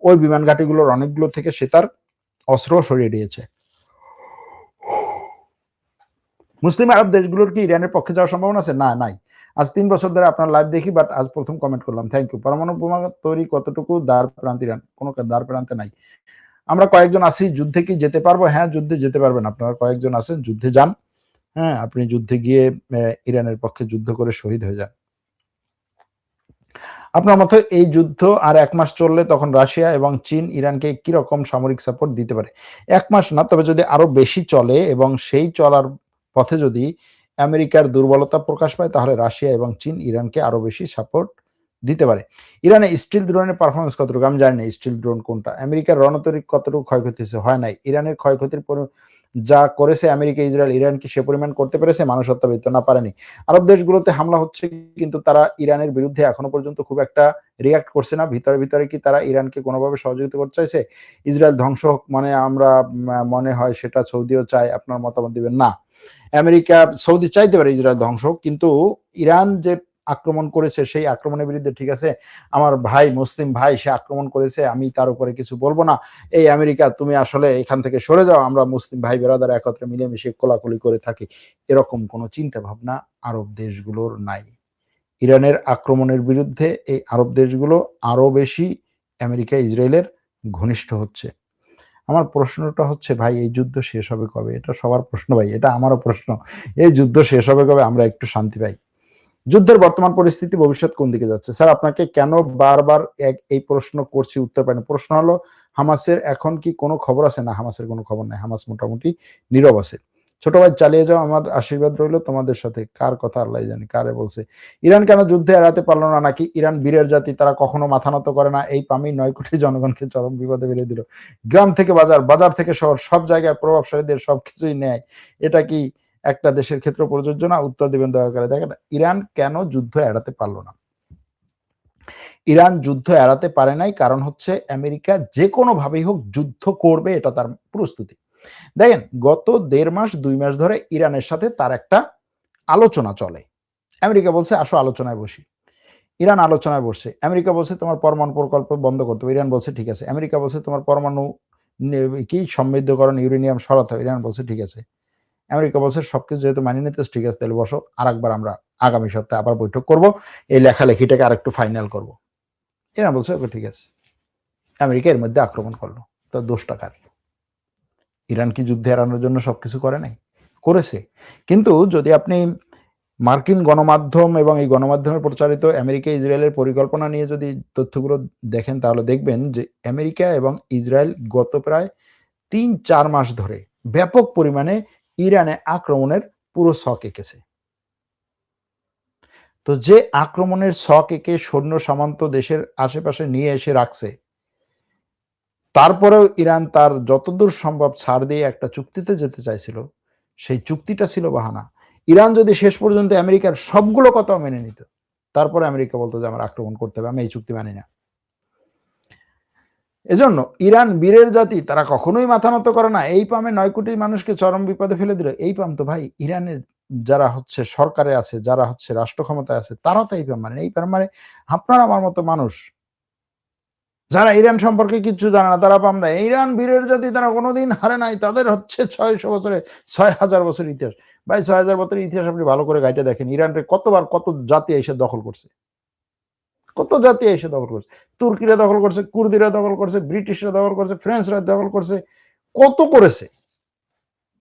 ওই বিমান ঘাঁটিগুলোর অনেকগুলো থেকে সে তার অস্ত্র সরিয়ে দিয়েছে। মুসলিম আরব দেশগুলোর কি ইরানের পক্ষে যাওয়ার সম্ভাবনা আছে? না, নাই। আজ 3 বছর ধরে আপনার লাইভ দেখি, বাট আজ প্রথম কমেন্ট করলাম। Thank you. পরমাণু বোমা তৈরি কতটুকু দ্বার প্রান্তে ইরান? কোনো দ্বার প্রান্তে নাই। আমরা কয়েকজন আছি, যুদ্ধে কি যেতে পারবো? হ্যাঁ, যুদ্ধে যেতে পারবেন। আপনারা কয়েকজন আছেন, যুদ্ধে যান। হ্যাঁ, আপনি যুদ্ধে গিয়ে ইরানের পক্ষে যুদ্ধ করে শহীদ হয়ে যান। আপনার মতে এই যুদ্ধ আর 1 মাস চললে তখন রাশিয়া এবং চীন ইরানকে কি রকম সামরিক সাপোর্ট দিতে পারে? 1 মাস না, তবে যদি আরো বেশি চলে এবং সেই চলার পথে যদি আমেরিকার দুর্বলতা প্রকাশ পায়, তাহলে রাশিয়া এবং চীন ইরানকে আরো বেশি সাপোর্ট দিতে পারে। ইরানে স্টিল ড্রোনের পারফরমেন্স কতটুকু? আমি জানি না স্টিল ড্রোন কোনটা। আমেরিকার রণতরী কতটুকু ক্ষয়ক্ষতি হয়েছে? হয় নাই। ইরানের ক্ষয়ক্ষতির যা করেছে আমেরিকা, ইসরায়েল, ইরান কি সে পরিমাণ করতে পেরেছে? মানুষ হত্যা ব্যতীত না, পারেনি। আরব দেশগুলোতে হামলা হচ্ছে, কিন্তু তারা ইরানের বিরুদ্ধে এখনো পর্যন্ত খুব একটা রিয়াক্ট করছে না। ভিতরে ভিতরে কি তারা ইরানকে কোনোভাবে সহযোগিতা করতে চাইছে? ইসরায়েল ধ্বংস হোক মানে আমরা মনে হয় সেটা সৌদিও চায়। আপনার মতামত দিবেন? না, আমেরিকা সৌদি চাইতে পারে ইসরায়েল ধ্বংস হোক, কিন্তু ইরান যে আক্রমণ করেছে সেই আক্রমণের বিরুদ্ধে ঠিক আছে আমার ভাই মুসলিম ভাই সে আক্রমণ করেছে, আমি তার উপরে কিছু বলবো না, এই আমেরিকা তুমি আসলে এখান থেকে সরে যাও, আমরা মুসলিম ভাই বেরাদার একত্রে মিলেমিশে কোলাকুলি করে থাকি, এরকম কোনো চিন্তা ভাবনা আরব দেশগুলোর নাই। ইরানের আক্রমণের বিরুদ্ধে এই আরব দেশগুলো আরো বেশি আমেরিকা ইসরায়েলের ঘনিষ্ঠ হচ্ছে। আমার প্রশ্নটা হচ্ছে ভাই, এই যুদ্ধ শেষ হবে কবে? এটা সবার প্রশ্ন ভাই, এটা আমারও প্রশ্ন। এই যুদ্ধ শেষ হবে কবে? আমরা একটু শান্তি পাই। যুদ্ধের বর্তমান পরিস্থিতি, ভবিষ্যৎ কোন দিকে যাচ্ছে? স্যার আপনাকে কেন বারবার এই প্রশ্ন করছি, উত্তর পাইনি। প্রশ্ন হলো হামাসের এখন কি কোনো খবর আছে? না, হামাসের কোনো খবর নাই। হামাস মোটামুটি নীরব আছে। ছোট ভাই চালিয়ে যাও, আমার আশীর্বাদ রইল তোমাদের সাথে। কার কথা আল্লাহ জানে, কারে বলছে? ইরান কেন যুদ্ধে এড়াতে পারলো না? নাকি ইরান বীরের জাতি, তারা কখনো মাথা নত করে না? এই পামি 9 কোটি জনগণকে চরম বিপদে ফেলে দিল। গ্রাম থেকে বাজার, বাজার থেকে শহর, সব জায়গায় প্রভাবশালীদের সবকিছুই নেয়। এটা কি একটা দেশের ক্ষেত্রে প্রযোজ্য না? উত্তর দিবেন দয়া করে। দেখেন, ইরান কেন যুদ্ধ এড়াতে পারলো না? ইরান যুদ্ধ এড়াতে পারে নাই, কারণ হচ্ছে আমেরিকা যে কোনো ভাবেই হোক যুদ্ধ করবে, এটা তার প্রস্তুতি। দেখেন, গত 1.5 মাস 2 মাস ধরে ইরানের সাথে তার একটা আলোচনা চলে। আমেরিকা বলছে আসো আলোচনায় বসি। ইরান আলোচনায় বসছে। আমেরিকা বলছে তোমার পরমাণু প্রকল্প বন্ধ করতে হবে। ইরান বলছে ঠিক আছে। আমেরিকা বলছে তোমার পরমাণু কি সমৃদ্ধকরণ ইউরেনিয়াম সরাতে হবে। ইরান বলছে ঠিক আছে। আমেরিকা বলছে সবকিছু যেহেতু মানিয়ে নিতে ঠিক আছে, তাহলে বসো, আরেকবার আমরা আগামী সপ্তাহে আবার বৈঠক করব, এই লেখালেখিটাকে আরেকটু ফাইনাল করব। ইরান বলছে ওকে ঠিক আছে। আমেরিকা এর মধ্যে আক্রমণ করলো, তো দোষটা কার? ইরান কি যুদ্ধে এড়ানোর জন্য সবকিছু করে নাই? করেছে। কিন্তু যদি আপনি মার্কিন গণমাধ্যম এবং এই গণমাধ্যমে প্রচারিত আমেরিকা ইসরায়েলের পরিকল্পনা নিয়ে যদি তথ্যগুলো দেখেন, তাহলে দেখবেন যে আমেরিকা এবং ইসরায়েল গত প্রায় 3-4 মাস ধরে ব্যাপক পরিমাণে ইরানে আক্রমণের পুরো ছক এঁকেছে। তো যে আক্রমণের ছক এঁকে সৈন্য সামন্ত দেশের আশেপাশে নিয়ে এসে রাখছে, তারপরেও ইরান তার যতদূর সম্ভব ছাড় দিয়ে একটা চুক্তিতে যেতে চাইছিল, সেই চুক্তিটা ছিল বাহানা। ইরান যদি শেষ পর্যন্ত আমেরিকার সবগুলো কথা মেনে নিত, তারপরে আমেরিকা বলতো যে আমার আক্রমণ করতে হবে, আমি এই চুক্তি মানি না। এজন্য ইরান বীরের জাতি, তারা কখনোই মাথা নত করে না। এই পামে 9 কোটি মানুষকে চরম বিপদে ফেলে দিল। এই পাম তো ভাই ইরানের যারা হচ্ছে সরকারে আছে, যারা হচ্ছে রাষ্ট্র ক্ষমতায় আছে, তারা তো এই পাম মানে। এই পাম মানে আপনার আমার মতো মানুষ যারা ইরান সম্পর্কে কিচ্ছু জানে না, তারা পাম দেয়। ইরান বীরের জাতি, তারা কোনোদিন হারে নাই, তাদের হচ্ছে 600 বছরে 6000 বছরের ইতিহাস। ভাই 6000 বছরের ইতিহাস আপনি ভালো করে গাইটে দেখেন, ইরানকে কতবার কত জাতি এসে দখল করছে, কত জাতি এসে দখল করছে। তুর্কিরা দখল করছে, কুর্দিরা দখল করছে, ব্রিটিশরা দখল করছে, ফ্রেঞ্চরা দখল করছে, কত করেছে।